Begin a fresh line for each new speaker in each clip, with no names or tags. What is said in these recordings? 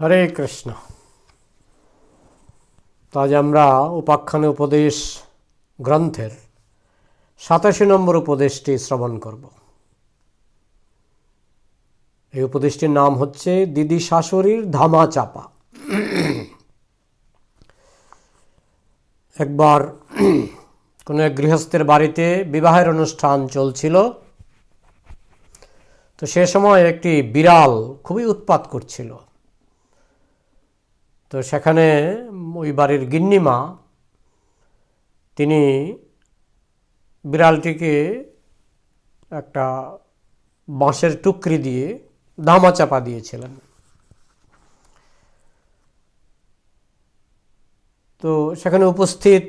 হরে কৃষ্ণ। তো আজ আমরা উপাখ্যান উপদেশ গ্রন্থের ৮৭ নম্বর উপদেশটি শ্রবণ করব। এই উপদেশটির নাম হচ্ছে দিদি শাশুড়ির ধামা চাপা। একবার কোনো এক গৃহস্থের বাড়িতে বিবাহের অনুষ্ঠান চলছিল। তো সে সময় একটি বিড়াল খুবই উৎপাত করছিল। তো সেখানে ওই বাড়ির গিন্নিমা তিনি বিড়ালটিকে একটা বাঁশের টুকরি দিয়ে ধামা চাপা দিয়েছিলেন। তো সেখানে উপস্থিত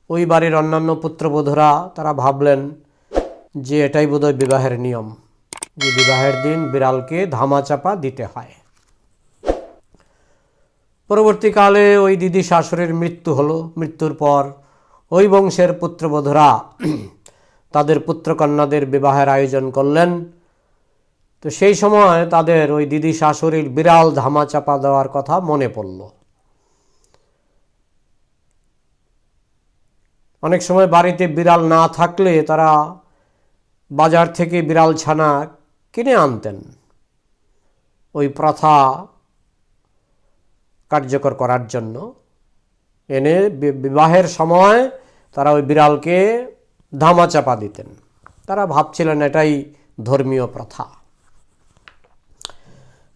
ওই বাড়ির অন্যান্য পুত্রবধূরা তারা ভাবলেন যে এটাই বোধহয় বিবাহের নিয়ম, যে বিবাহের দিন বিড়ালকে ধামা চাপা দিতে হয়। পরবর্তীকালে ওই দিদি শাশুড়ির মৃত্যু হলো। মৃত্যুর পর ওই বংশের পুত্রবধূরা তাদের পুত্রকন্যাদের বিবাহের আয়োজন করলেন। তো সেই সময় তাদের ওই দিদি শাশুড়ির বিড়াল ধামা চাপা দেওয়ার কথা মনে পড়ল। অনেক সময় বাড়িতে বিড়াল না থাকলে তারা বাজার থেকে বিড়াল ছানা কিনে আনতেন ওই প্রথা কার্যকর করার জন্য। এনে বিবাহের সময় তারা ওই বিড়ালকে ধামা চাপা দিতেন। তারা ভাবছিলেন এটাই ধর্মীয় প্রথা।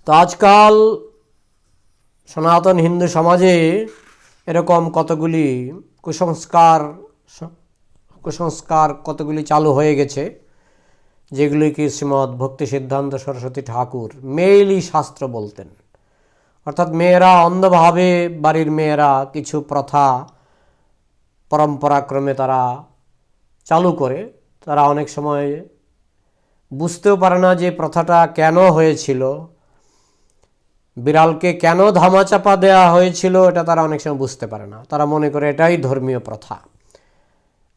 তো আজকাল সনাতন হিন্দু সমাজে এরকম কতগুলি কুসংস্কার কতগুলি চালু হয়ে গেছে, যেগুলিকে শ্রীমদ্ ভক্তি সিদ্ধান্ত সরস্বতী ঠাকুর মেয়েলি শাস্ত্র বলতেন। অর্থাৎ মেয়েরা অন্ধভাবে, বাড়ির মেয়েরা কিছু প্রথা পরম্পরাক্রমে তারা চালু করে। তারা অনেক সময় বুঝতেও পারে না যে প্রথাটা কেন হয়েছিল, বিড়ালকে কেন ধামা চাপা দেওয়া হয়েছিল, এটা তারা অনেক সময় বুঝতে পারে না। তারা মনে করে এটাই ধর্মীয় প্রথা।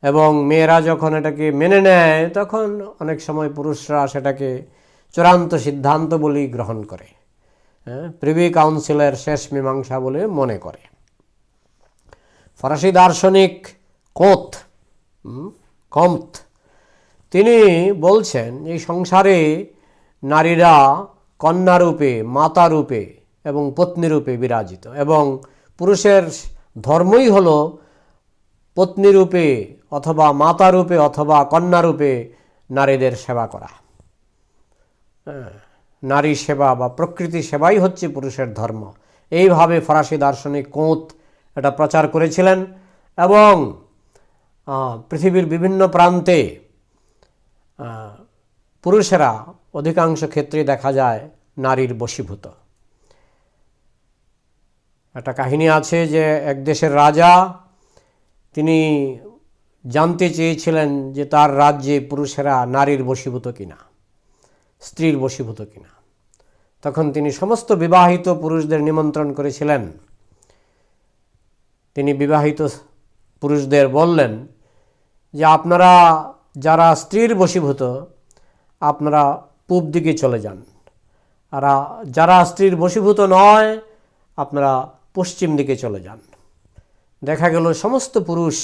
এবং মেয়েরা যখন এটাকে মেনে নেয় তখন অনেক সময় পুরুষরা সেটাকে চূড়ান্ত সিদ্ধান্ত বলেই গ্রহণ করে, প্রিভি কাউন্সিলের শেষ মীমাংসা বলে মনে করে। ফরাসি দার্শনিক কম্ত তিনি বলছেন এই সংসারে নারীরা কন্যারূপে, মাতারূপে এবং পত্নীরূপে বিরাজিত, এবং পুরুষের ধর্মই হল পত্নীরূপে অথবা মাতারূপে অথবা কন্যারূপে নারীদের সেবা করা। নারী সেবা বা প্রকৃতি সেবাই হচ্ছে পুরুষের ধর্ম। এইভাবে ফরাসি দার্শনিক কোঁত এটা প্রচার করেছিলেন। এবং পৃথিবীর বিভিন্ন প্রান্তে পুরুষেরা অধিকাংশ ক্ষেত্রে দেখা যায় নারীর বশীভূত। একটা কাহিনী আছে যে এক দেশের রাজা, তিনি জানতে চেয়েছিলেন যে তার রাজ্যে পুরুষেরা নারীর বশীভূত কিনা, স্ত্রীর বশীভূত কিনা। তখন তিনি সমস্ত বিবাহিত পুরুষদের নিমন্ত্রণ করেছিলেন। তিনি বিবাহিত পুরুষদের বললেন যে আপনারা যারা স্ত্রীর বশীভূত আপনারা পূব দিকে চলে যান, আর যারা স্ত্রীর বশীভূত নয় আপনারা পশ্চিম দিকে চলে যান। দেখা গেল সমস্ত পুরুষ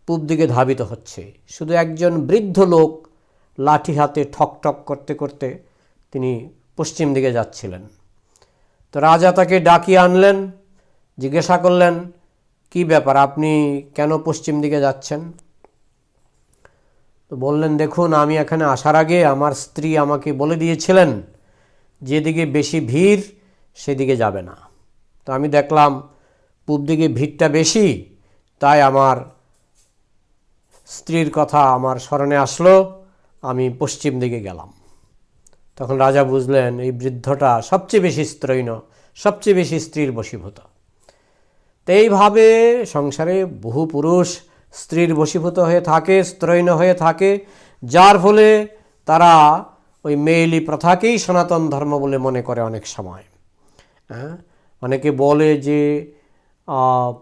পূব দিকে ধাবিত হচ্ছে, শুধু একজন বৃদ্ধ লোক লাঠি হাতে ঠক ঠক করতে করতে তিনি পশ্চিম দিকে যাচ্ছিলেন। তো রাজা তাকে ডাকিয়ে আনলেন, জিজ্ঞাসা করলেন কি ব্যাপার, আপনি কেন পশ্চিম দিকে যাচ্ছেন? তো বললেন, দেখুন আমি এখানে আসার আগে আমার স্ত্রী আমাকে বলে দিয়েছিলেন যেদিকে বেশি ভিড় সেদিকে যাবে না। তো আমি দেখলাম পূব দিকে ভিড়টা বেশি, তাই আমার স্ত্রীর কথা আমার স্মরণে আসলো, আমি পশ্চিম দিকে গেলাম। তখন রাজা বুঝলেন এই বৃদ্ধটা সবচেয়ে বেশি স্ত্রৈণ, সবচেয়ে বেশি স্ত্রীর বশীভূত। তো এইভাবে সংসারে বহু পুরুষ স্ত্রীর বশীভূত হয়ে থাকে, স্ত্রৈণ হয়ে থাকে, যার ফলে তারা ওই মেয়েলি প্রথাকেই সনাতন ধর্ম বলে মনে করে। অনেক সময় অনেকে বলে যে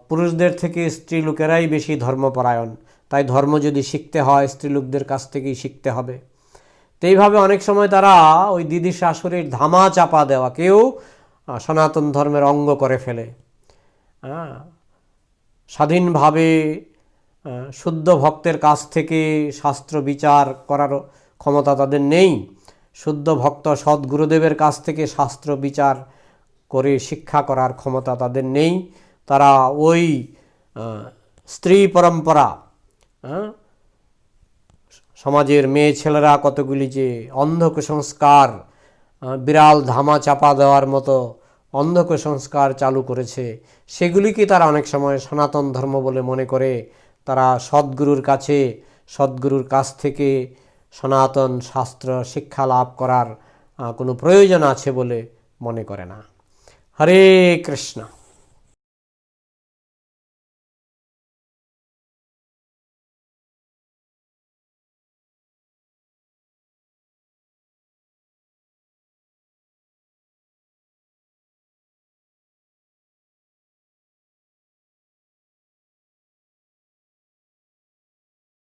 পুরুষদের থেকে স্ত্রী লোকেরাই বেশি ধর্মপরায়ণ, তাই ধর্ম যদি শিখতে হয় স্ত্রীলোকদের কাছ থেকেই শিখতে হবে। তো এইভাবে অনেক সময় তারা ওই দিদি শাশুড়ির ধামা চাপা দেওয়াকেও সনাতন ধর্মের অঙ্গ করে ফেলে। স্বাধীনভাবে শুদ্ধ ভক্তের কাছ থেকে শাস্ত্র বিচার করার ক্ষমতা তাদের নেই। শুদ্ধ ভক্ত সদ্গুরুদেবের কাছ থেকে শাস্ত্র বিচার করে শিক্ষা করার ক্ষমতা তাদের নেই। তারা ওই স্ত্রী পরম্পরা, সমাজের মেয়ে ছেলেরা কতগুলি যে অন্ধ কুসংস্কার, বিড়াল ধামা চাপা দেওয়ার মতো অন্ধ কুসংস্কার চালু করেছে, সেগুলিকে তারা অনেক সময় সনাতন ধর্ম বলে মনে করে। তারা সদ্গুরুর কাছ থেকে সনাতন শাস্ত্র শিক্ষা লাভ করার কোনো প্রয়োজন আছে বলে মনে করে না। হরে কৃষ্ণ।